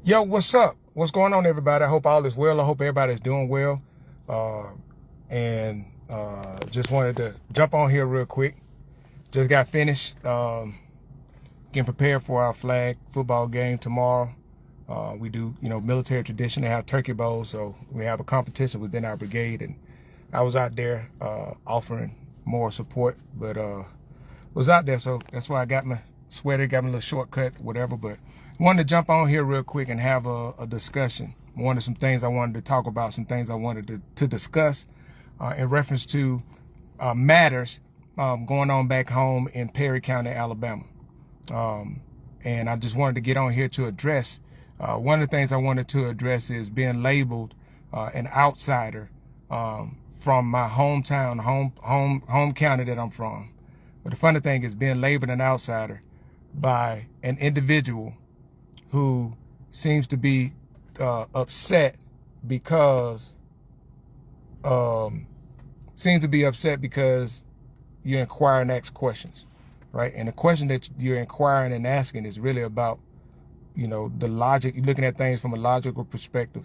Yo, what's up? What's going on, everybody? I hope all is well. I hope everybody's doing well. Just wanted to jump on here real quick. Just got finished getting prepared for our flag football game tomorrow. We do, military tradition. They have turkey bowls, so we have a competition within our brigade, and I was out there offering more support, but was out there, so that's why I got my sweater, got my little shortcut, whatever. But wanted to jump on here real quick and have a discussion. Some things I wanted to talk about, some things I wanted to discuss in reference to matters going on back home in Perry County, Alabama. And I just wanted to get on here to address, one of the things I wanted to address is being labeled an outsider from my hometown, home county that I'm from. But the funny thing is being labeled an outsider by an individual who seems to be upset because you inquire and ask questions, right? And the question that you're inquiring and asking is really about, the logic. You're looking at things from a logical perspective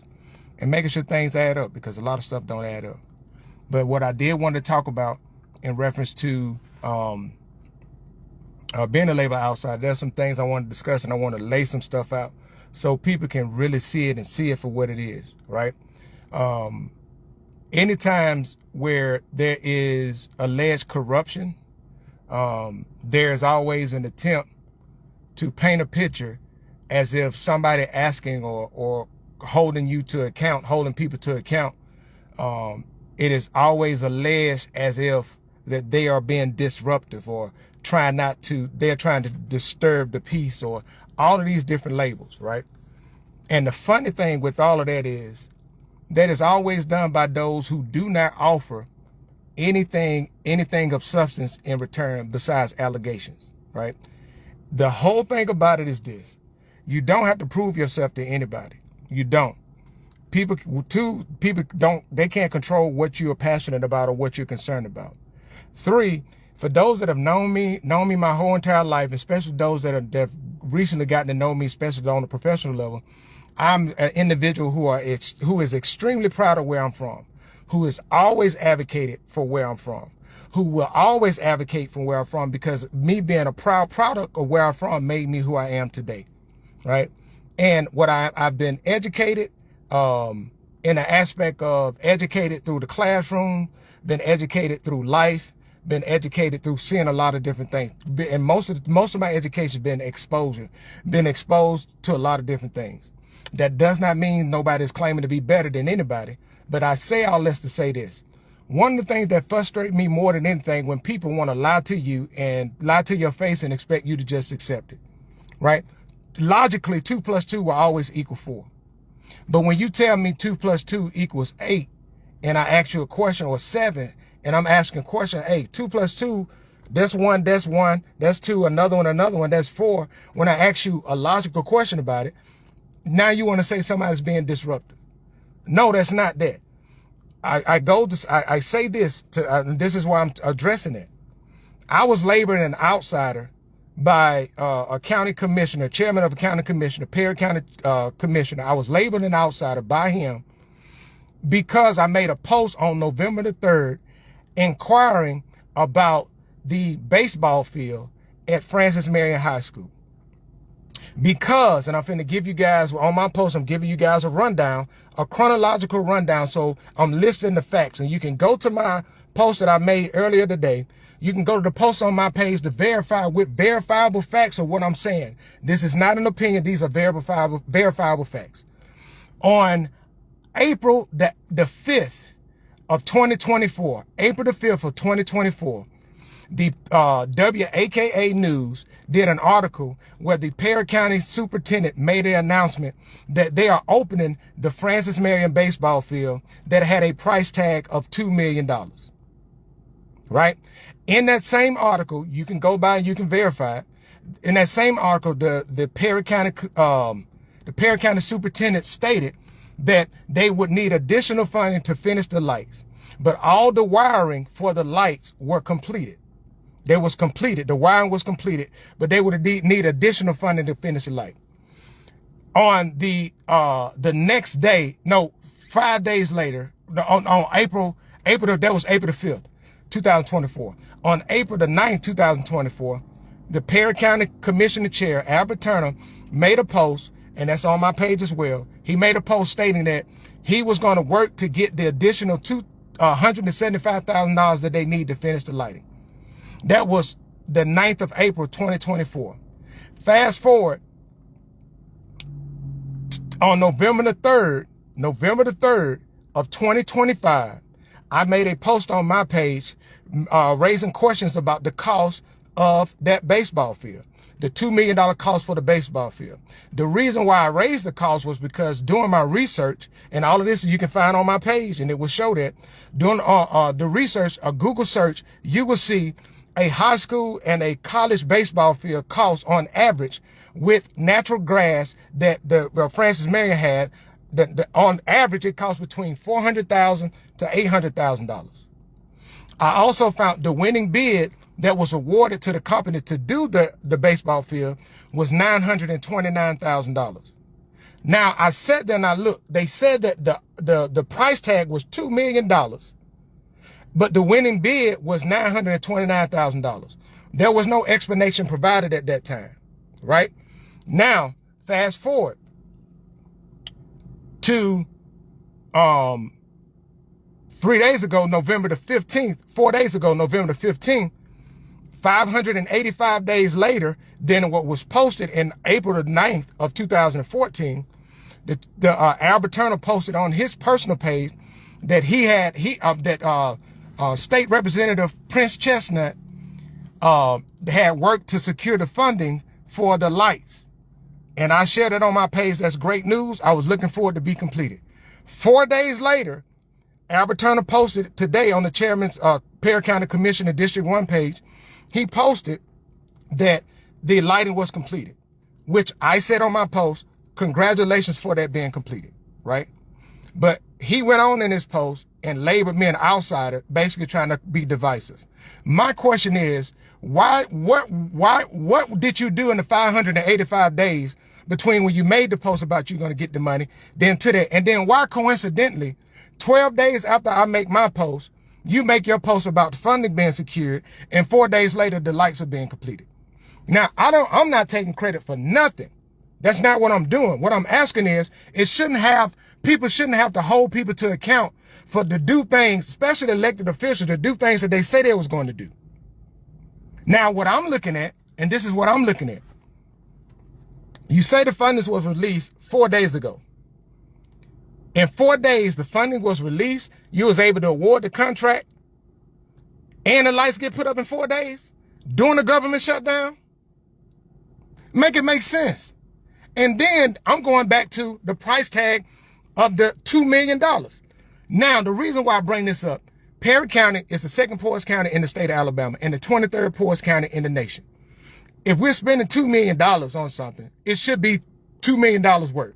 and making sure things add up, because a lot of stuff don't add up. But what I did want to talk about in reference to being a labor outsider, there's some things I want to discuss, and I want to lay some stuff out so people can really see it and see it for what it is, right? Any times where there is alleged corruption, there's always an attempt to paint a picture as if somebody asking or holding you to account, holding people to account, it is always alleged as if that they are being disruptive or they're trying to disturb the peace, or all of these different labels, right? And the funny thing with all of that is that is always done by those who do not offer anything of substance in return besides allegations, right? The whole thing about it is this: you don't have to prove yourself to anybody. You don't. People can't control what you're passionate about or what you're concerned about. 3, for those that have known me my whole entire life, especially those that have recently gotten to know me, especially on the professional level, I'm an individual who is extremely proud of where I'm from, who has always advocated for where I'm from, who will always advocate for where I'm from, because me being a proud product of where I'm from made me who I am today, right? And what I've been educated in the aspect of educated through the classroom, been educated through life, been educated through seeing a lot of different things. And most of my education been exposed to a lot of different things. That does not mean nobody's claiming to be better than anybody, but I say all this to say this. One of the things that frustrates me more than anything, when people want to lie to you and lie to your face and expect you to just accept it, right? Logically, 2 + 2 will always equal 4. But when you tell me 2 + 2 = 8, and I ask you a question, or 7, and I'm asking a question, hey, 2 + 2, that's 1, that's 2, another one, that's 4. When I ask you a logical question about it, now you want to say somebody's being disruptive. No, that's not that. I say this this is why I'm addressing it. I was laboring an outsider by a county commissioner, chairman of a county commissioner, Perry County commissioner. I was labeled an outsider by him because I made a post on November the 3rd inquiring about the baseball field at Francis Marion High School. Because, and I'm finna give you guys, on my post, I'm giving you guys a rundown, a chronological rundown. So I'm listing the facts, and you can go to my post that I made earlier today. You can go to the post on my page to verify with verifiable facts of what I'm saying. This is not an opinion. These are verifiable facts. On April the 5th of 2024, April the 5th of 2024, the WAKA News did an article where the Perry County superintendent made an announcement that they are opening the Francis Marion baseball field that had a price tag of $2 million. Right? In that same article, you can go by and you can verify it. In that same article, the Perry County superintendent stated that they would need additional funding to finish the lights, but all the wiring for the lights were completed. The wiring was completed, but they would need additional funding to finish the light. On the next day, no, 5 days later, on April the 5th, 2024. On April the 9th, 2024, the Perry County Commissioner Chair, Albert Turner, made a post, and that's on my page as well. He made a post stating that he was going to work to get the additional $175,000 that they need to finish the lighting. That was the 9th of April, 2024. Fast forward, on November the 3rd of 2025, I made a post on my page raising questions about the cost of that baseball field, the $2 million cost for the baseball field. The reason why I raised the cost was because during my research, and all of this you can find on my page, and it will show that during the research, a Google search, you will see a high school and a college baseball field cost on average with natural grass that the Francis Marion had. On average, it costs between $400,000 to $800,000. I also found the winning bid that was awarded to the company to do the baseball field was $929,000. Now, I sat there and I looked. They said that the price tag was $2 million, but the winning bid was $929,000. There was no explanation provided at that time, right? Now, fast forward to 3 days ago, November the 15th, 4 days ago, November the 15th, 585 days later than what was posted in April the 9th of 2014, Albert Turner posted on his personal page that State Representative Prince Chestnut had worked to secure the funding for the lights. And I shared it on my page. That's great news. I was looking for it to be completed. 4 days later, Albert Turner posted today on the chairman's Perry County Commissioner District 1 page. He posted that the lighting was completed, which I said on my post, congratulations for that being completed, right? But he went on in his post and labeled me an outsider, basically trying to be divisive. My question is, what did you do in the 585 days between when you made the post about you going to get the money, then to that, and then why coincidentally, 12 days after I make my post, you make your post about the funding being secured, and 4 days later, the lights are being completed. Now, I'm not taking credit for nothing. That's not what I'm doing. What I'm asking is, people shouldn't have to hold people to account for to do things, especially elected officials, to do things that they say they was going to do. Now, what I'm looking at, and this is what I'm looking at. You say the funding was released 4 days ago. In 4 days, the funding was released. You was able to award the contract, and the lights get put up in 4 days during the government shutdown. Make it make sense. And then I'm going back to the price tag of the $2 million. Now, the reason why I bring this up, Perry County is the second poorest county in the state of Alabama and the 23rd poorest county in the nation. If we're spending $2 million on something, it should be $2 million worth.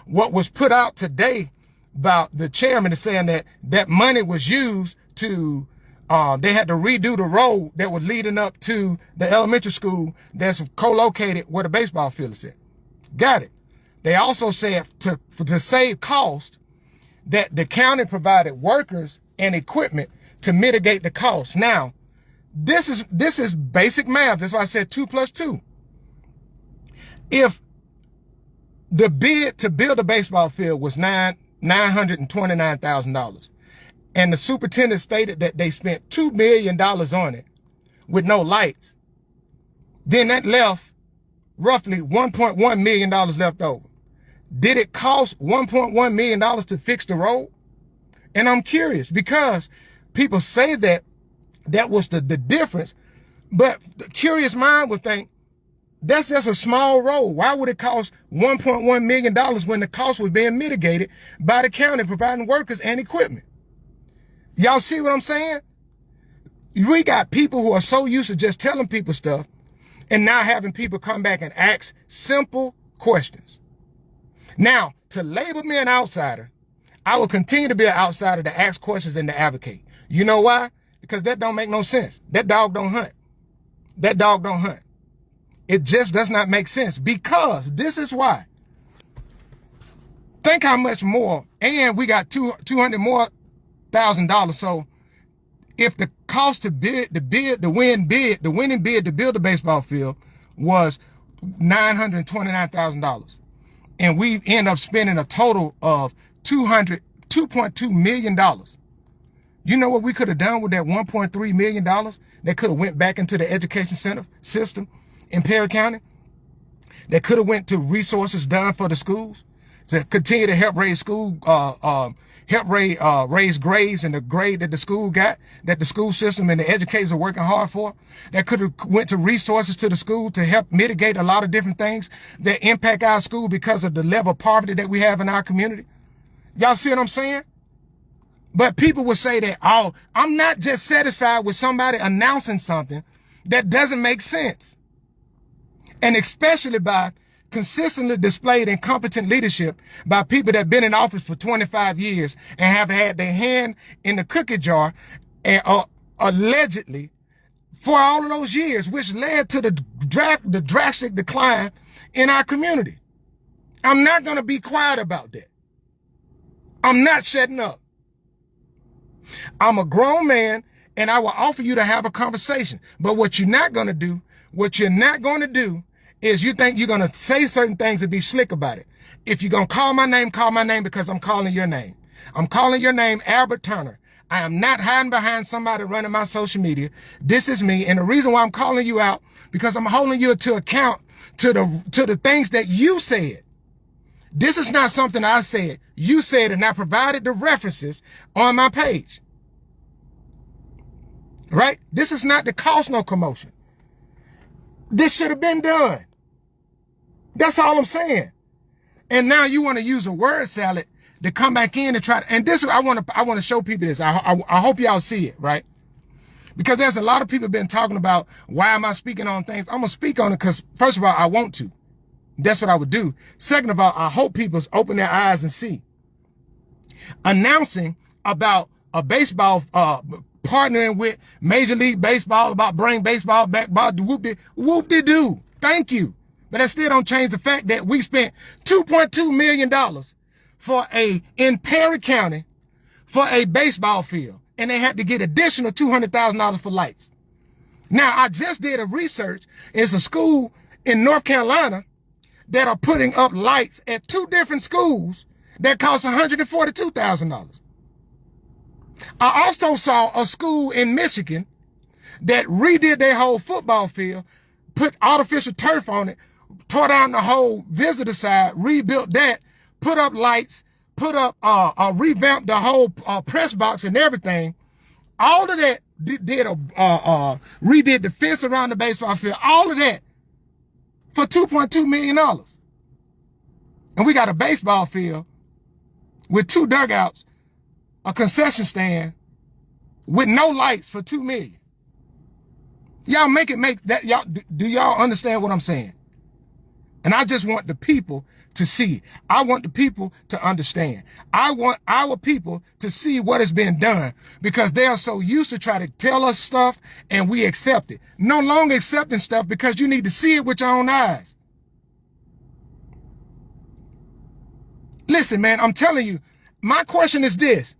What was put out today about the chairman is saying that that money was used to, they had to redo the road that was leading up to the elementary school that's co-located where the baseball field is at. Got it. They also said to save cost that the county provided workers and equipment to mitigate the cost. Now, this is basic math. That's why I said 2 + 2. If the bid to build a baseball field was $929,000, and the superintendent stated that they spent $2 million on it with no lights, then that left roughly $1.1 million left over. Did it cost $1.1 million to fix the road? And I'm curious because people say that was the difference, but the curious mind would think that's just a small road. Why would it cost $1.1 million when the cost was being mitigated by the county providing workers and equipment? Y'all see what I'm saying? We got people who are so used to just telling people stuff and now having people come back and ask simple questions. Now, to label me an outsider, I will continue to be an outsider to ask questions and to advocate. You know why? Because that don't make no sense. That dog don't hunt. That dog don't hunt. It just does not make sense, because this is why. Think how much more, and we got $200 more thousand. So if the cost to bid, the winning bid to build the baseball field was $929,000, and we end up spending a total of $2.2 million. You know what we could have done with that $1.3 million that could have went back into the education center system in Perry County? That could have went to resources done for the schools to continue to help raise raise grades and the grade that the school got, that the school system and the educators are working hard for. That could have went to resources to the school to help mitigate a lot of different things that impact our school because of the level of poverty that we have in our community. Y'all see what I'm saying? But people will say that, oh, I'm not just satisfied with somebody announcing something that doesn't make sense. And especially by consistently displayed incompetent leadership by people that have been in office for 25 years and have had their hand in the cookie jar and allegedly for all of those years, which led to the drastic decline in our community. I'm not going to be quiet about that. I'm not shutting up. I'm a grown man and I will offer you to have a conversation. But what you're not going to do is you think you're going to say certain things and be slick about it. If you're going to call my name because I'm calling your name. I'm calling your name, Albert Turner. I am not hiding behind somebody running my social media. This is me. And the reason why I'm calling you out, because I'm holding you to account to the things that you said. This is not something I said. You said, and I provided the references on my page. Right? This is not to cause no commotion. This should have been done. That's all I'm saying. And now you want to use a word salad to come back in and try to, and this, I want to show people this. I hope y'all see it, right? Because there's a lot of people been talking about, why am I speaking on things? I'm going to speak on it because, first of all, I want to. That's what I would do. Second of all, I hope people open their eyes and see. Announcing about a baseball, partnering with Major League Baseball about bring baseball back, about whoop-de-doo. Thank you. But that still don't change the fact that we spent $2.2 million in Perry County for a baseball field. And they had to get additional $200,000 for lights. Now, I just did a research. It's a school in North Carolina that are putting up lights at 2 different schools that cost $142,000. I also saw a school in Michigan that redid their whole football field, put artificial turf on it, tore down the whole visitor side, rebuilt that, put up lights, revamped the whole press box and everything. All of that redid the fence around the baseball field, all of that for $2.2 million. And we got a baseball field with 2 dugouts, a concession stand with no lights for $2 million. Y'all make that, y'all, do y'all understand what I'm saying? And I just want the people to see. I want the people to understand. I want our people to see what has been done, because they are so used to try to tell us stuff and we accept it. No longer accepting stuff because you need to see it with your own eyes. Listen, man, I'm telling you, my question is this.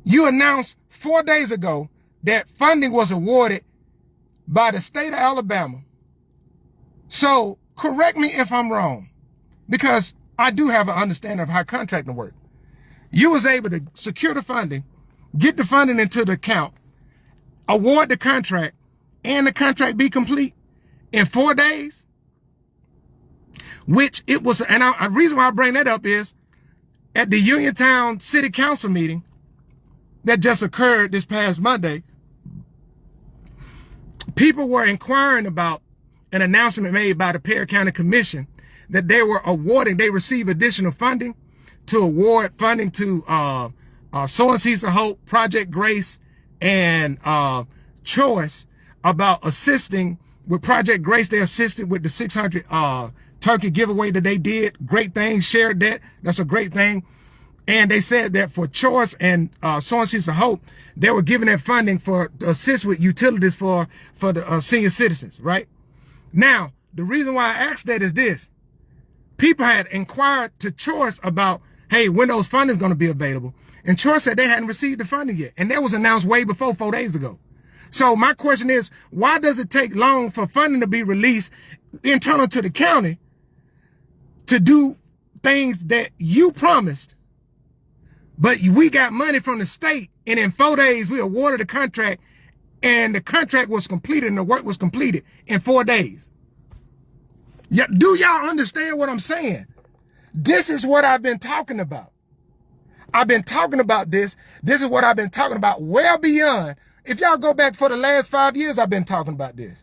You announced 4 days ago that funding was awarded by the state of Alabama. So correct me if I'm wrong, because I do have an understanding of how contracting works. You was able to secure the funding, get the funding into the account, award the contract, and the contract be complete in 4 days, which it was. And the reason why I bring that up is at the Uniontown City Council meeting that just occurred this past Monday, people were inquiring about an announcement made by the Perry County Commission that they received additional funding to award funding to Sowing Seeds of Hope, Project Grace, and Choice, about assisting with Project Grace. They assisted with the 600 turkey giveaway that they did. Great thing, shared that. That's a great thing. And they said that for Choice and Sowing Seeds of Hope, they were giving that funding to assist with utilities for the senior citizens, right? Now, the reason why I asked that is this. people had inquired to Choice about, hey, when those funding is going to be available. And Choice said they hadn't received the funding yet. And that was announced way before 4 days ago. So my question is, why does it take long for funding to be released internal to the county to do things that you promised, but we got money from the state, and in 4 days we awarded the contract, and the contract was completed and the work was completed in 4 days? Yeah, do y'all understand what I'm saying? This is what I've been talking about. I've been talking about this. This is what I've been talking about well beyond. If y'all go back for the last 5 years, I've been talking about this.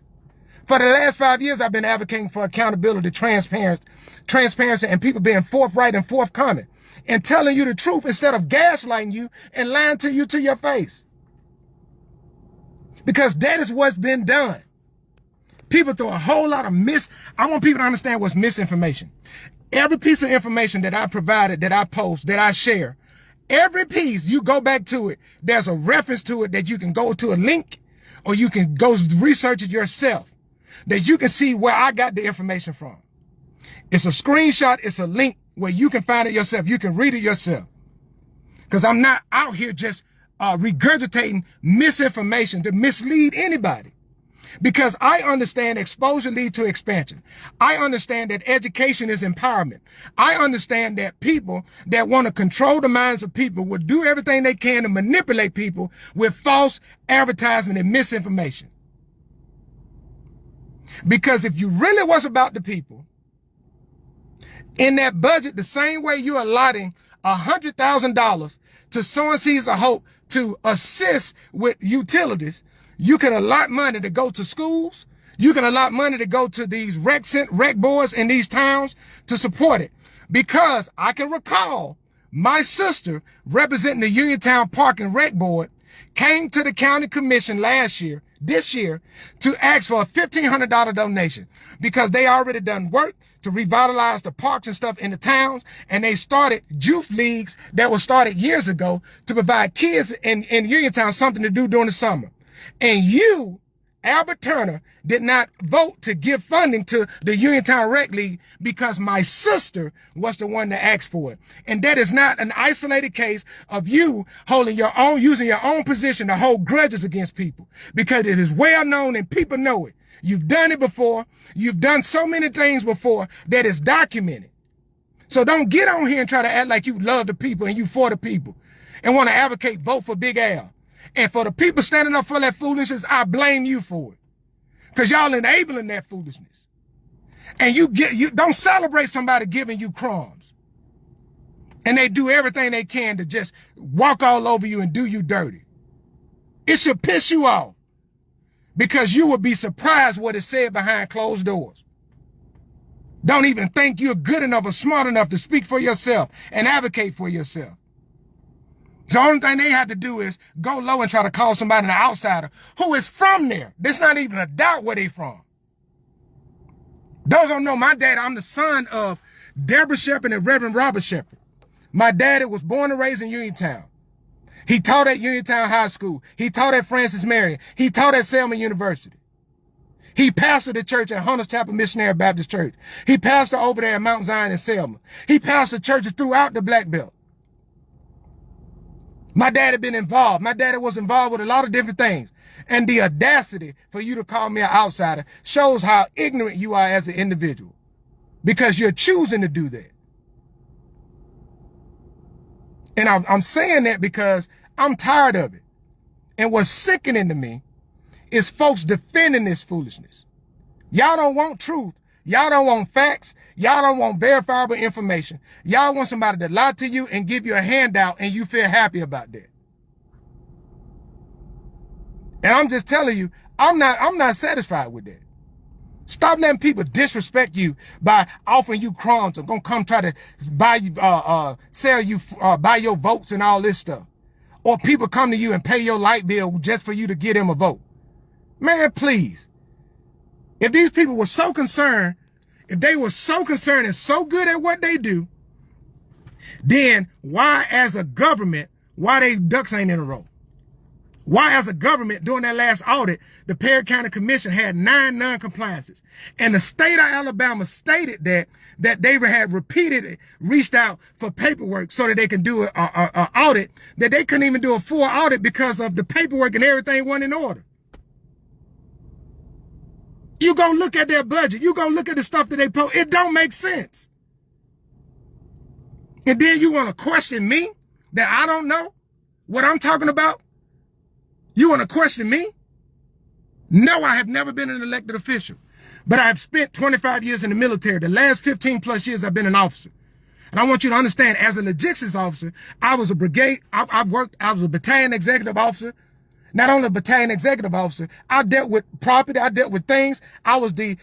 For the last 5 years, I've been advocating for accountability, transparency, and people being forthright and forthcoming and telling you the truth instead of gaslighting you and lying to you to your face. Because that is what's been done. People throw a whole lot of I want people to understand what's misinformation. Every piece of information that I provided, that I post, that I share, every piece, you go back to it, there's a reference to it that you can go to a link, or you can go research it yourself, that you can see where I got the information from. It's a screenshot, it's a link where you can find it yourself. You can read it yourself. Because I'm not out here just regurgitating misinformation to mislead anybody. Because I understand exposure leads to expansion. I understand that education is empowerment. I understand that people that want to control the minds of people will do everything they can to manipulate people with false advertisement and misinformation. Because if you really was about the people, in that budget, the same way you're allotting $100,000 to Sowing Seeds of Hope to assist with utilities, you can allot money to go to schools. You can allot money to go to these rec boards in these towns to support it. Because I can recall my sister, representing the Uniontown Park and Rec Board, came to the county commission this year, to ask for a $1,500 donation because they already done work to revitalize the parks and stuff in the towns. And they started youth leagues that were started years ago to provide kids in Uniontown something to do during the summer. And you, Albert Turner, did not vote to give funding to the Uniontown Rec League because my sister was the one that asked for it. And that is not an isolated case of you using your own position to hold grudges against people, because it is well known and people know it. You've done it before. You've done so many things before that is documented. So don't get on here and try to act like you love the people and you for the people and want to advocate vote for Big Al. And for the people standing up for that foolishness, I blame you for it. Because y'all enabling that foolishness. And you don't celebrate somebody giving you crumbs. And they do everything they can to just walk all over you and do you dirty. It should piss you off. Because you would be surprised what is said behind closed doors. Don't even think you're good enough or smart enough to speak for yourself and advocate for yourself. The only thing they have to do is go low and try to call somebody an outsider who is from there. There's not even a doubt where they from. Those don't know my dad. I'm the son of Deborah Shepherd and Reverend Robert Shepherd. My daddy was born and raised in Uniontown. He taught at Uniontown High School. He taught at Francis Marion. He taught at Selma University. He pastored the church at Hunters Chapel Missionary Baptist Church. He pastored over there at Mount Zion in Selma. He pastored churches throughout the Black Belt. My dad had been involved. My daddy was involved with a lot of different things. And the audacity for you to call me an outsider shows how ignorant you are as an individual. Because you're choosing to do that. And I'm saying that because I'm tired of it. And what's sickening to me is folks defending this foolishness. Y'all don't want truth. Y'all don't want facts. Y'all don't want verifiable information. Y'all want somebody to lie to you and give you a handout and you feel happy about that. And I'm just telling you, I'm not satisfied with that. Stop letting people disrespect you by offering you crumbs or gonna come try to buy you, sell you, buy your votes and all this stuff. Or people come to you and pay your light bill just for you to get them a vote. Man, please. If these people were so concerned, if they were so concerned and so good at what they do, then why as a government, why they ducks ain't in a row? Why as a government during that last audit, the Perry County Commission had 9 non-compliances. And the state of Alabama stated that that they had repeatedly reached out for paperwork so that they can do an audit, that they couldn't even do a full audit because of the paperwork and everything wasn't in order. You go look at their budget. You go look at the stuff that they post. It don't make sense. And then you want to question me that I don't know what I'm talking about? You want to question me? No, I have never been an elected official, but I have spent 25 years in the military. The last 15 plus years I've been an officer. And I want you to understand, as a logistics officer, I was a brigade, I was a battalion executive officer. Not only a battalion executive officer, I dealt with property, I dealt with things. I was the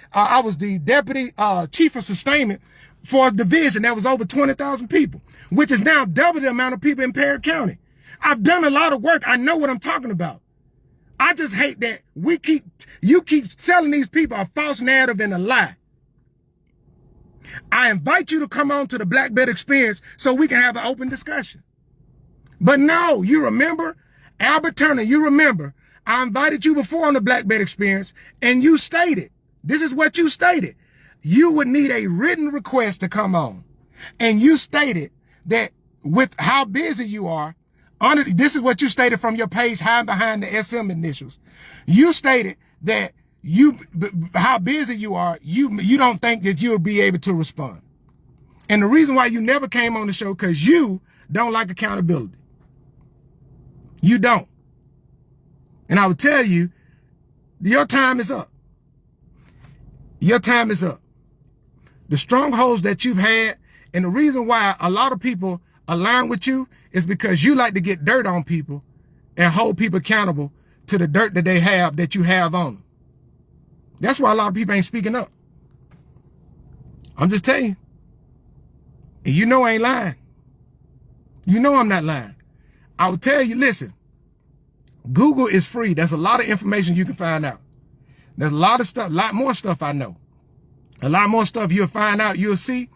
deputy chief of sustainment for a division that was over 20,000 people, which is now double the amount of people in Perry County. I've done a lot of work. I know what I'm talking about. I just hate that you keep selling these people a false narrative and a lie. I invite you to come on to the Black Belt Experience so we can have an open discussion. But no, you remember, Albert Turner, you remember, I invited you before on the Black Belt Experience, and you stated, this is what you stated, you would need a written request to come on. And you stated that with how busy you are, this is what you stated from your page, hiding behind the SM initials. You stated that how busy you are, you don't think that you'll be able to respond. And the reason why you never came on the show, because you don't like accountability. You don't. And I would tell you, your time is up. Your time is up. The strongholds that you've had, and the reason why a lot of people align with you is because you like to get dirt on people and hold people accountable to the dirt that they have, that you have on them. That's why a lot of people ain't speaking up. I'm just telling you. And you know I ain't lying. You know I'm not lying. I will tell you, listen, Google is free. There's a lot of information you can find out. There's a lot of stuff, a lot more stuff I know. A lot more stuff you'll find out, you'll see.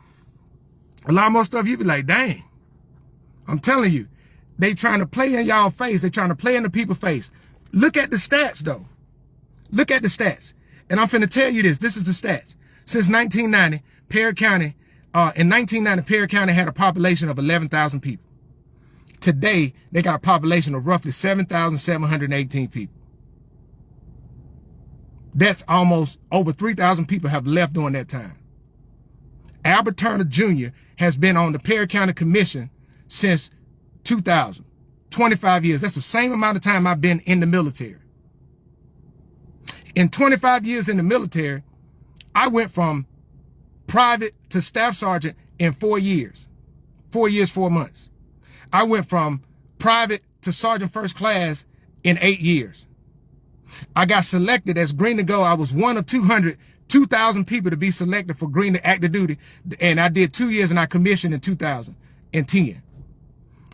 A lot more stuff you'll be like, dang. I'm telling you, they trying to play in y'all face. They trying to play in the people's face. Look at the stats, though. Look at the stats. And I'm finna tell you this. This is the stats. Since 1990, Perry County, in 1990, Perry County had a population of 11,000 people. Today, they got a population of roughly 7,718 people. That's almost over 3,000 people have left during that time. Albert Turner Jr. has been on the Perry County Commission since 2000, 25 years. That's the same amount of time I've been in the military. In 25 years in the military, I went from private to staff sergeant in 4 years. 4 years, 4 months. I went from private to sergeant first class in 8 years. I got selected as Green to Go. I was one of 2,000 people to be selected for Green to active duty. And I did 2 years and I commissioned in 2010.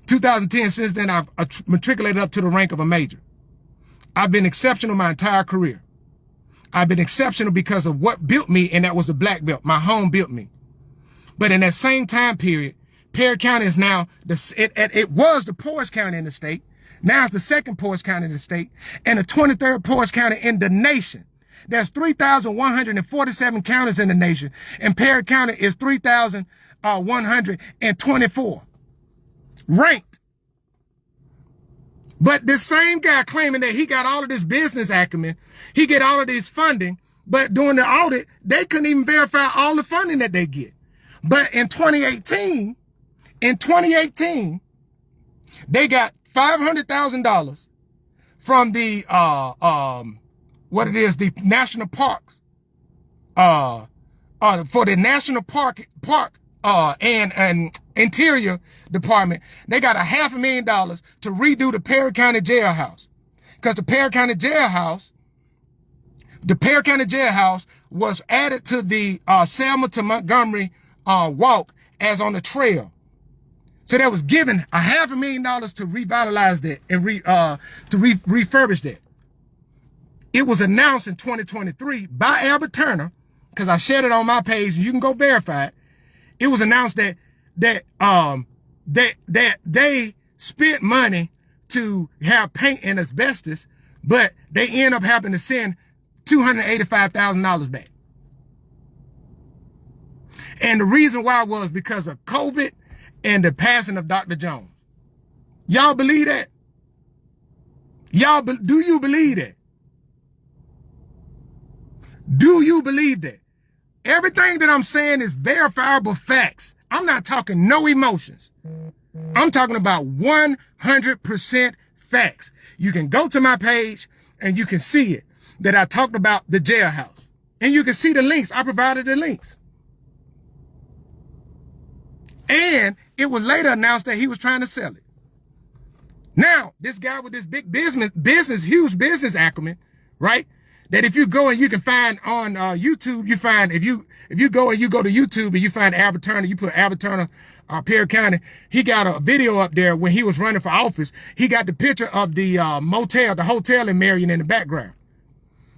2010, since then, I've matriculated up to the rank of a major. I've been exceptional my entire career. I've been exceptional because of what built me, and that was the black belt. My home built me. But in that same time period, Perry County is now, it was the poorest county in the state. Now it's the second poorest county in the state and the 23rd poorest county in the nation. There's 3,147 counties in the nation, and Perry County is 3,124 ranked. But this same guy claiming that he got all of this business acumen, he get all of this funding, but during the audit, they couldn't even verify all the funding that they get. But in 2018, they got $500,000 from the the national parks, for the national park and interior department. They got $500,000 to redo the Perry County jailhouse, because the Perry County jailhouse was added to the Selma to Montgomery walk as on the trail. So that was given $500,000 to revitalize that and refurbish that. It was announced in 2023 by Albert Turner, because I shared it on my page. You can go verify it. It was announced that they spent money to have paint and asbestos, but they end up having to send $285,000 back. And the reason why was because of COVID and the passing of Dr. Jones. Y'all believe that? Do you believe that? Do you believe that? Everything that I'm saying is verifiable facts. I'm not talking no emotions. I'm talking about 100% facts. You can go to my page and you can see it, that I talked about the jailhouse. And you can see the links. I provided the links. And it was later announced that he was trying to sell it. Now, this guy with this big huge business acumen, right? That if you go and you can find on YouTube, you find, if you go and you go to YouTube and you find Albert Turner, you put Albert Turner, Perry County, he got a video up there when he was running for office. He got the picture of the motel, the hotel in Marion in the background.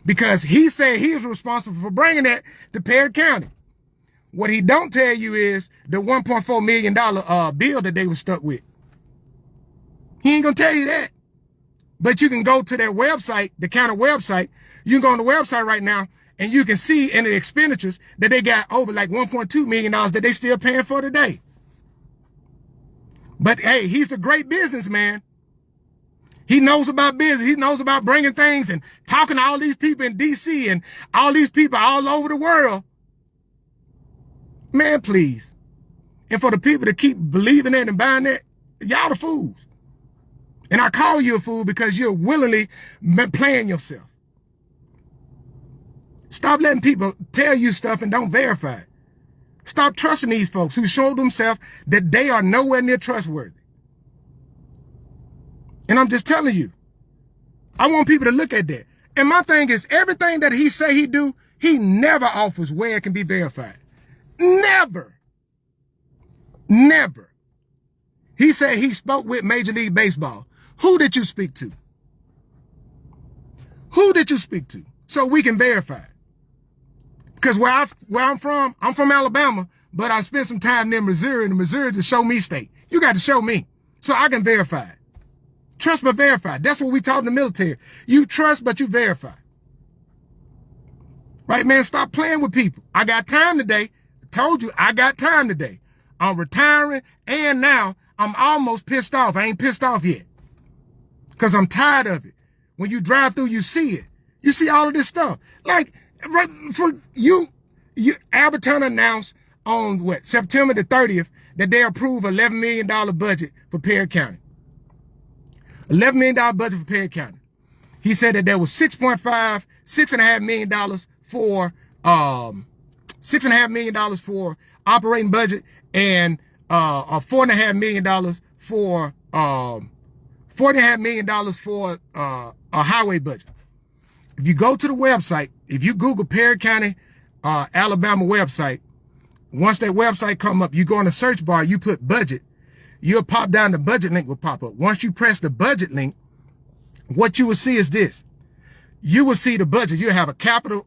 Because he said he was responsible for bringing that to Perry County. What he don't tell you is the $1.4 million bill that they were stuck with. He ain't gonna tell you that. But you can go to their website, the county website. You can go on the website right now and you can see in the expenditures that they got over like $1.2 million that they still paying for today. But hey, he's a great businessman. He knows about business. He knows about bringing things and talking to all these people in DC and all these people all over the world. Man, please. And for the people to keep believing that and buying that, y'all the fools. And I call you a fool because you're willingly playing yourself. Stop letting people tell you stuff and don't verify it. Stop trusting these folks who show themselves that they are nowhere near trustworthy. And I'm just telling you, I want people to look at that. And my thing is, everything that he say he do, he never offers where it can be verified. Never. Never. He said he spoke with Major League Baseball. Who did you speak to? Who did you speak to? So we can verify it. Because where I'm from Alabama, but I spent some time near Missouri, and Missouri is the show me state. You got to show me so I can verify it. Trust but verify. That's what we taught in the military. You trust, but you verify. Right, man? Stop playing with people. I got time today. I told you I got time today. I'm retiring, and now I'm almost pissed off. I ain't pissed off yet. Because I'm tired of it. When you drive through, you see it. You see all of this stuff. Like, right for you Albert Turner announced on September the 30th that they approved $11 million budget for Perry County. $11 million budget for Perry County. He said that there was $6.5 million for $6.5 million for operating budget and $4.5 million for $4.5 million for a highway budget. If you go to the website, if you Google Perry County, Alabama website, once that website come up, you go in the search bar, you put budget, you'll pop down, the budget link will pop up. Once you press the budget link, what you will see is this. You will see the budget. You have a capital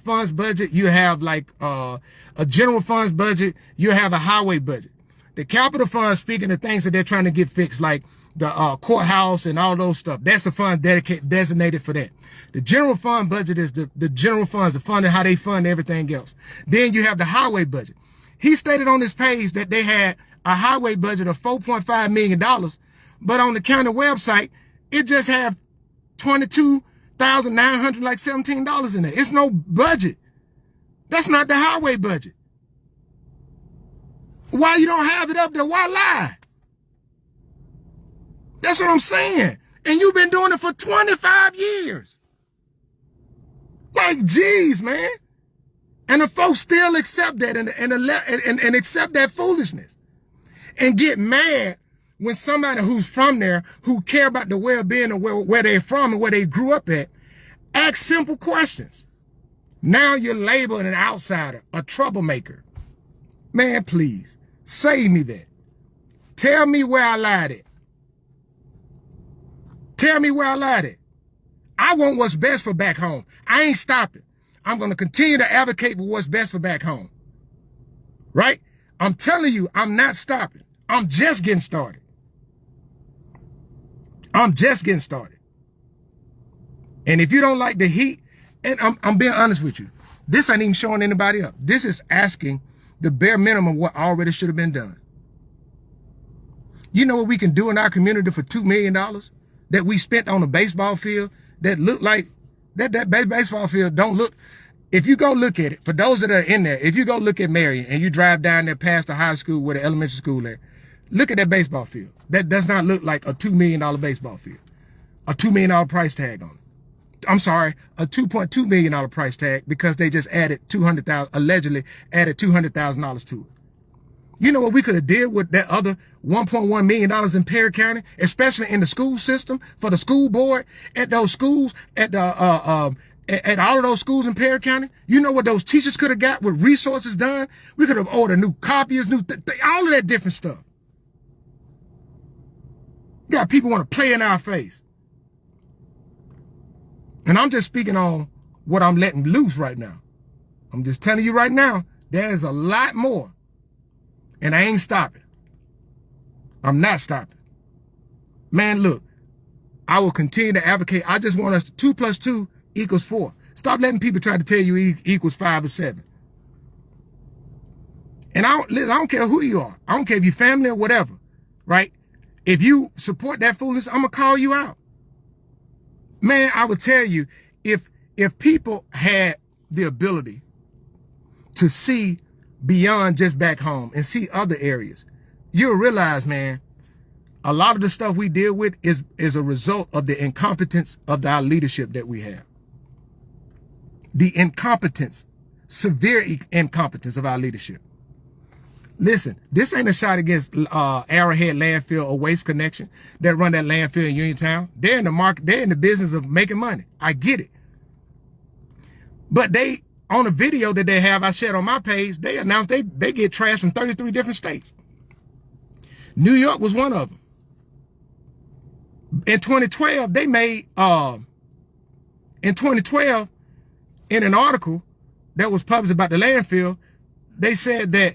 funds budget. You have like a general funds budget. You have a highway budget. The capital funds, speaking of things that they're trying to get fixed, like the courthouse and all those stuff. That's a fund designated for that. The general fund budget is the general funds, the funding, how they fund everything else. Then you have the highway budget. He stated on this page that they had a highway budget of $4.5 million, but on the county website, it just have $22,917 in it. It's no budget. That's not the highway budget. Why you don't have it up there? Why lie? That's what I'm saying. And you've been doing it for 25 years. Like, geez, man. And the folks still accept that and accept that foolishness. And get mad when somebody who's from there, who care about the well-being of where they're from and where they grew up at, ask simple questions. Now you're labeled an outsider, a troublemaker. Man, please, save me that. Tell me where I lied at. Tell me where I lied at. I want what's best for back home. I ain't stopping. I'm going to continue to advocate for what's best for back home. Right? I'm telling you, I'm not stopping. I'm just getting started. I'm just getting started. And if you don't like the heat, and I'm being honest with you, this ain't even showing anybody up. This is asking the bare minimum of what already should have been done. You know what we can do in our community for $2 million that we spent on a baseball field that look like, that baseball field don't look, if you go look at it, for those that are in there, if you go look at Marion and you drive down there past the high school where the elementary school there, look at that baseball field. That does not look like a $2 million baseball field. A $2 million price tag on it. I'm sorry, a $2.2 million price tag because they just added allegedly added $200,000 to it. You know what we could have did with that other $1.1 million in Perry County, especially in the school system for the school board at those schools, at all of those schools in Perry County. You know what those teachers could have got with resources done? We could have ordered new copiers, all of that different stuff. You got people want to play in our face. And I'm just speaking on what I'm letting loose right now. I'm just telling you right now, there's a lot more. And I ain't stopping. I'm not stopping. Man, look, I will continue to advocate. I just want us to 2 + 2 = 4. Stop letting people try to tell you equals 5 or 7. And I don't care who you are. I don't care if you're family or whatever, right? If you support that foolishness, I'm going to call you out. Man, I would tell you, if people had the ability to see beyond just back home and see other areas, you'll realize, man, a lot of the stuff we deal with is a result of the incompetence of our leadership that we have. The incompetence, severe incompetence of our leadership. Listen, this ain't a shot against Arrowhead Landfill or Waste Connection that run that landfill in Uniontown. They're in the market, they're in the business of making money. I get it. But they, on a video that they have I shared on my page, they announced they get trash from 33 different states. New York was one of them. In 2012, they made, in 2012, in an article that was published about the landfill, they said that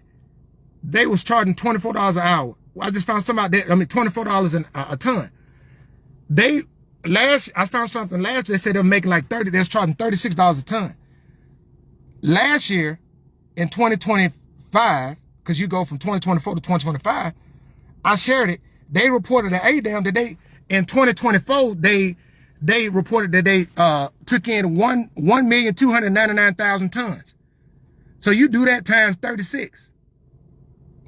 they was charging $24 an hour. I just found something out there, $24 a ton. I found something last year, they said they were making like they was charging $36 a ton. Last year, in 2025, because you go from 2024 to 2025, I shared it. They reported at ADAM that in 2024, they reported that they took in 1,299,000 tons. So you do that times 36.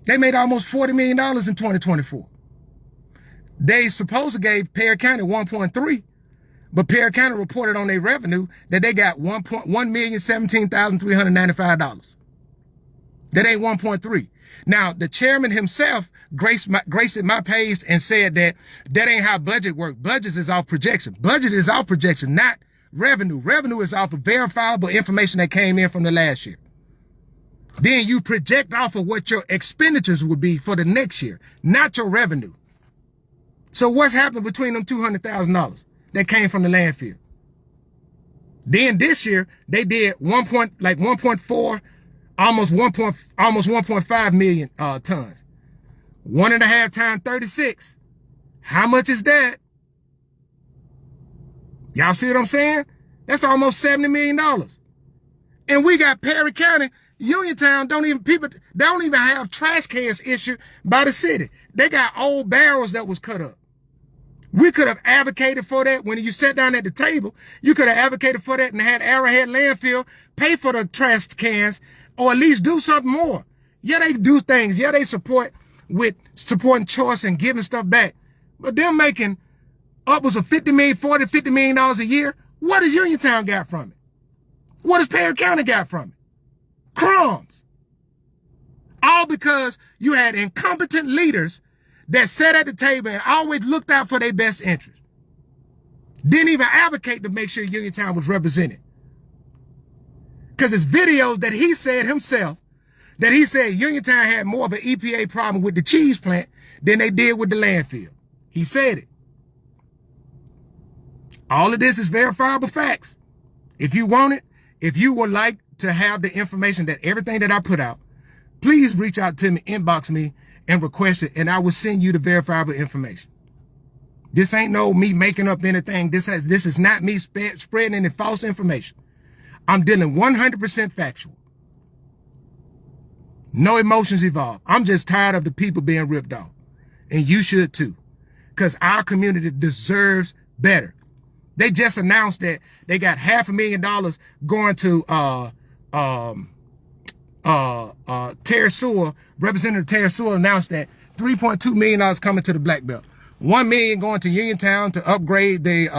They made almost $40 million in 2024. They supposed to gave Perry County 1.3, but Perry County reported on their revenue that they got $1,017,395. That ain't 1.3. Now, the chairman himself graced my page and said that ain't how budget works. Budgets is off projection. Budget is off projection, not revenue. Revenue is off of verifiable information that came in from the last year. Then you project off of what your expenditures would be for the next year, not your revenue. So what's happened between them $200,000 that came from the landfill? Then this year they did 1.4, almost 1.5 million tons. 1.5 times 36. How much is that? Y'all see what I'm saying? That's almost $70 million. And we got Perry County. Uniontown they don't even have trash cans issued by the city. They got old barrels that was cut up. We could have advocated for that when you sat down at the table. You could have advocated for that and had Arrowhead Landfill pay for the trash cans or at least do something more. Yeah, they do things. Yeah, they support with supporting choice and giving stuff back. But them making upwards of $50 million, $40, $50 million a year. What does Uniontown got from it? What does Perry County got from it? Crumbs. All because you had incompetent leaders that sat at the table and always looked out for their best interest. Didn't even advocate to make sure Uniontown was represented. Because it's videos that he said himself, that he said Uniontown had more of an EPA problem with the cheese plant than they did with the landfill. He said it. All of this is verifiable facts. If you want it, if you would like to have the information that everything that I put out, please reach out to me, inbox me, and request it, and I will send you the verifiable information. This ain't no me making up anything. This is not me spreading any false information. I'm dealing 100% factual. No emotions involved. I'm just tired of the people being ripped off. And you should too. Because our community deserves better. They just announced that they got $500,000 going to Terry Sewell. Representative Terry Sewell announced that $3.2 million coming to the Black Belt. $1 million going to Uniontown to upgrade the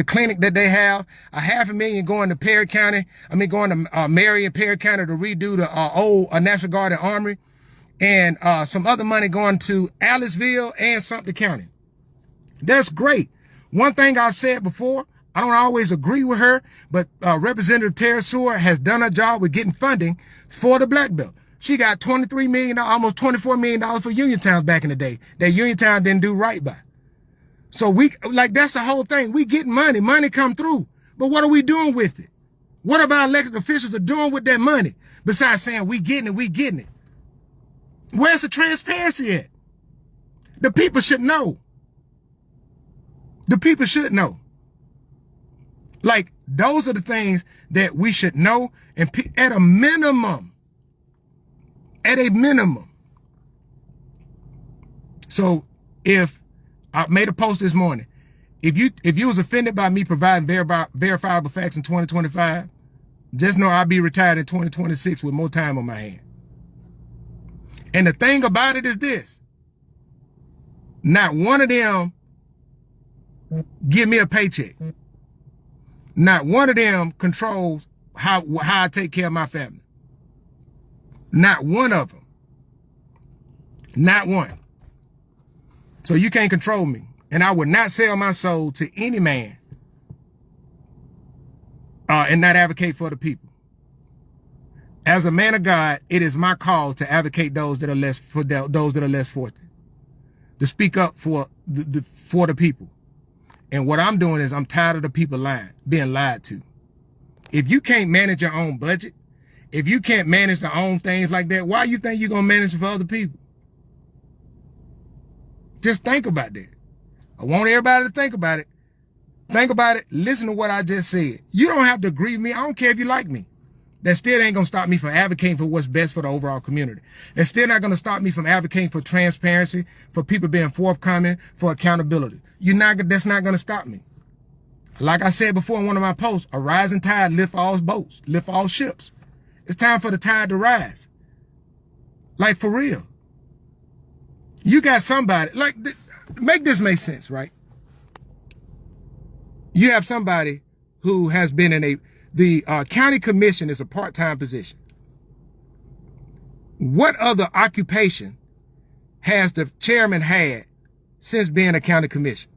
clinic that they have. $500,000 going to Perry County. Going to Marion, Perry County to redo the old National Guard and Armory. And some other money going to Aliceville and Sumter County. That's great. One thing I've said before, I don't always agree with her, but Representative Terry Sewell has done her job with getting funding for the Black Belt. She got $23 million, almost $24 million for Uniontown back in the day that Uniontown didn't do right by. So that's the whole thing. We get money come through, but what are we doing with it? What are our elected officials are doing with that money besides saying we getting it? Where's the transparency at? The people should know. The people should know. Like, those are the things that we should know. And at a minimum. So if I made a post this morning, if you was offended by me providing verifiable facts in 2025, just know I'll be retired in 2026 with more time on my hand. And the thing about it is this. Not one of them give me a paycheck. Not one of them controls how I take care of my family. Not one of them. Not one. So you can't control me. And I would not sell my soul to any man and not advocate for the people. As a man of God, it is my call to advocate those that are less fortunate, to speak up for the people. And what I'm doing is I'm tired of the people being lied to. If you can't manage your own budget, if you can't manage your own things like that, why you think you're going to manage it for other people? Just think about that. I want everybody to think about it. Think about it. Listen to what I just said. You don't have to agree with me. I don't care if you like me. That still ain't going to stop me from advocating for what's best for the overall community. It's still not going to stop me from advocating for transparency, for people being forthcoming, for accountability. That's not going to stop me. Like I said before in one of my posts, a rising tide lifts all boats, lifts all ships. It's time for the tide to rise. Like, for real. You got somebody, like, make this make sense, right? You have somebody who has been in the county commission is a part-time position. What other occupation has the chairman had since being a county commission?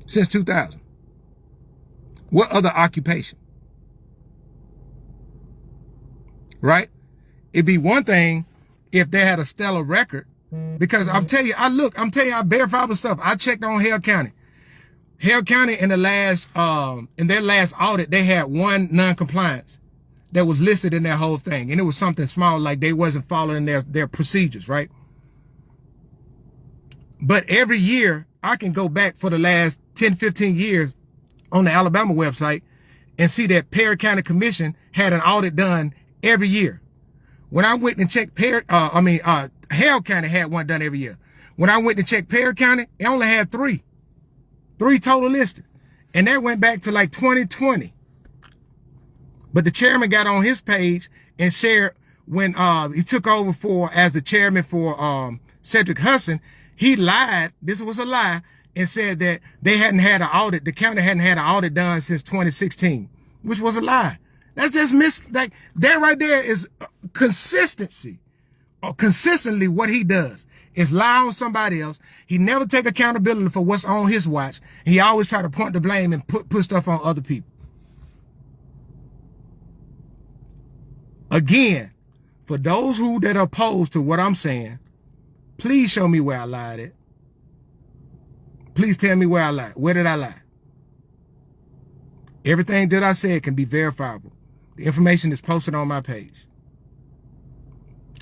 Since 2000. What other occupation? Right? It'd be one thing if they had a stellar record, because I'm telling you, I verifiable stuff. I checked on Hale County. Hale County in their last audit, they had one non-compliance that was listed in their whole thing. And it was something small, like they wasn't following their procedures, right? But every year, I can go back for the last 10, 15 years on the Alabama website and see that Perry County Commission had an audit done every year. When I went and checked Hale County had one done every year. When I went to check Perry County, it only had three total listed. And that went back to like 2020. But the chairman got on his page and shared when he took over as the chairman for Cedric Hudson. He lied. This was a lie, and said that they hadn't had an audit. The county hadn't had an audit done since 2016, which was a lie. That's just that right there is consistency. Or consistently what he does is lie on somebody else. He never take accountability for what's on his watch. He always try to point the blame and put stuff on other people. Again, for those that are opposed to what I'm saying, please show me where I lied at. Please tell me where I lied. Where did I lie? Everything that I said can be verifiable. The information is posted on my page.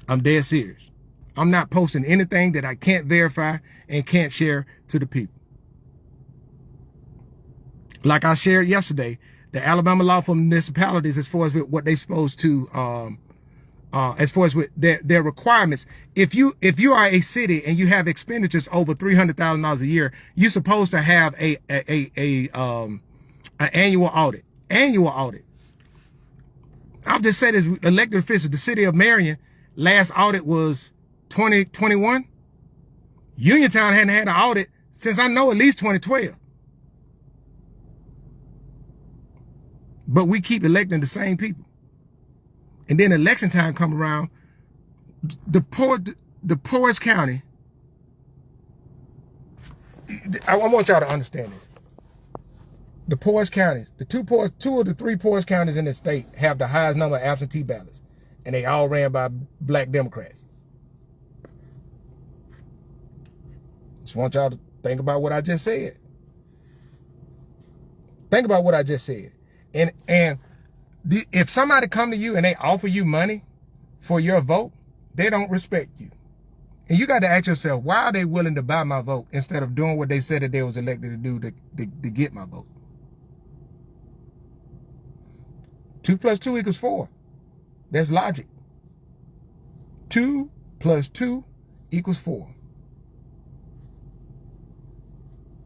I'm dead serious. I'm not posting anything that I can't verify and can't share to the people. Like I shared yesterday, the Alabama law for municipalities as far as what they supposed to, as far as with their requirements. If you are a city and you have expenditures over $300,000 a year, you're supposed to have an annual audit. I've just said as elected officials, the city of Marion, last audit was 2021. Uniontown hadn't had an audit since I know at least 2012. But we keep electing the same people. And then election time come around, the poorest county, I want y'all to understand this. The poorest counties, two of the three poorest counties in the state have the highest number of absentee ballots, and they all ran by black Democrats. Just want y'all to think about what I just said. Think about what I just said. And if somebody come to you and they offer you money for your vote, they don't respect you. And you got to ask yourself, why are they willing to buy my vote instead of doing what they said that they was elected to do to get my vote? 2 + 2 = 4. That's logic. 2 + 2 = 4.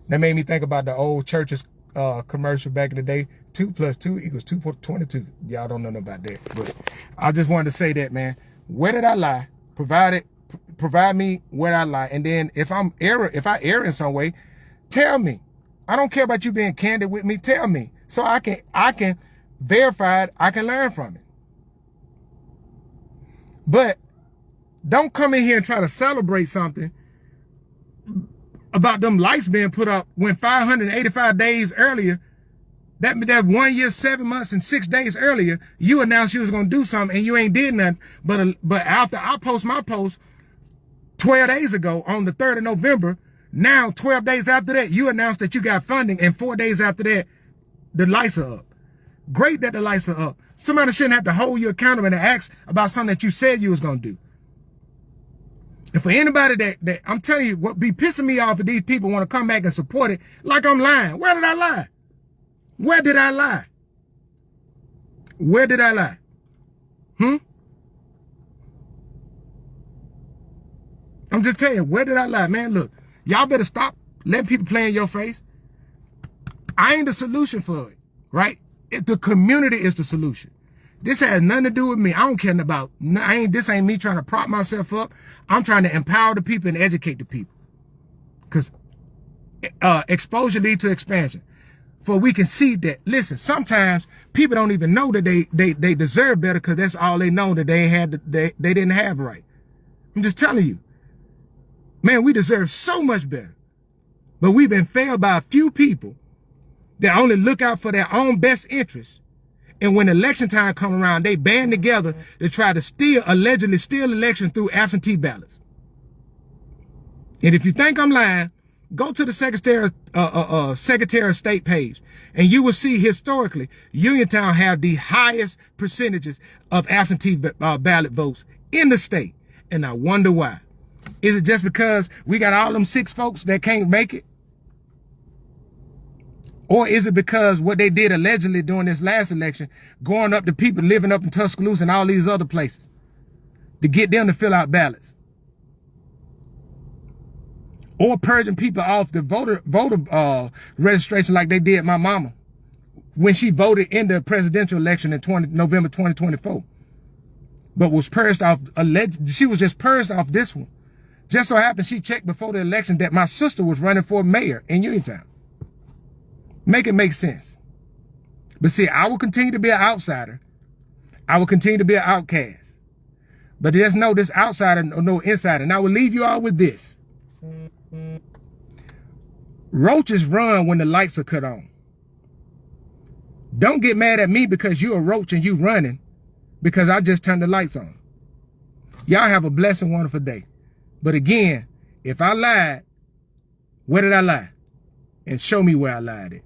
That made me think about the old churches commercial back in the day. 2 + 2 = 222. Y'all don't know nothing about that, but I just wanted to say that, man. Where did I lie? Provide me where I lie, and then if I err in some way, tell me. I don't care about you being candid with me. Tell me so I can verify it. I can learn from it. But don't come in here and try to celebrate something about them lights being put up when 585 days earlier, that 1 year, 7 months, and 6 days earlier, you announced you was gonna do something and you ain't did nothing. But after I post my post 12 days ago on the 3rd of November, now 12 days after that, you announced that you got funding, and 4 days after that, the lights are up. Great that the lights are up. Somebody shouldn't have to hold you accountable and ask about something that you said you was gonna do. And for anybody that I'm telling you, what be pissing me off if these people want to come back and support it like I'm lying. Where did I lie? Where did I lie? Where did I lie? I'm just telling you, where did I lie? Man, look, y'all better stop letting people play in your face. I ain't the solution for it, right? The community is the solution. This has nothing to do with me. I don't care about, this ain't me trying to prop myself up. I'm trying to empower the people and educate the people. Because exposure leads to expansion. For we can see that, listen, sometimes people don't even know that they deserve better because that's all they know, that they didn't have right. I'm just telling you. Man, we deserve so much better. But we've been failed by a few people that only look out for their own best interests. And when election time come around, they band together to try to allegedly steal elections through absentee ballots. And if you think I'm lying, go to the Secretary of State page, and you will see historically, Uniontown have the highest percentages of absentee ballot votes in the state. And I wonder why. Is it just because we got all them 6 folks that can't make it? Or is it because what they did allegedly during this last election, going up to people living up in Tuscaloosa and all these other places to get them to fill out ballots? Or purging people off the voter registration like they did my mama when she voted in the presidential election in November 2024. But was purged off, she was just purged off this one. Just so happened she checked before the election that my sister was running for mayor in Uniontown. Make it make sense. But see, I will continue to be an outsider. I will continue to be an outcast. But there's no this outsider or no insider. And I will leave you all with this. Roaches run when the lights are cut on. Don't get mad at me because you're a roach and you running because I just turned the lights on. Y'all have a blessed and wonderful day. But again, if I lied, where did I lie? And show me where I lied at.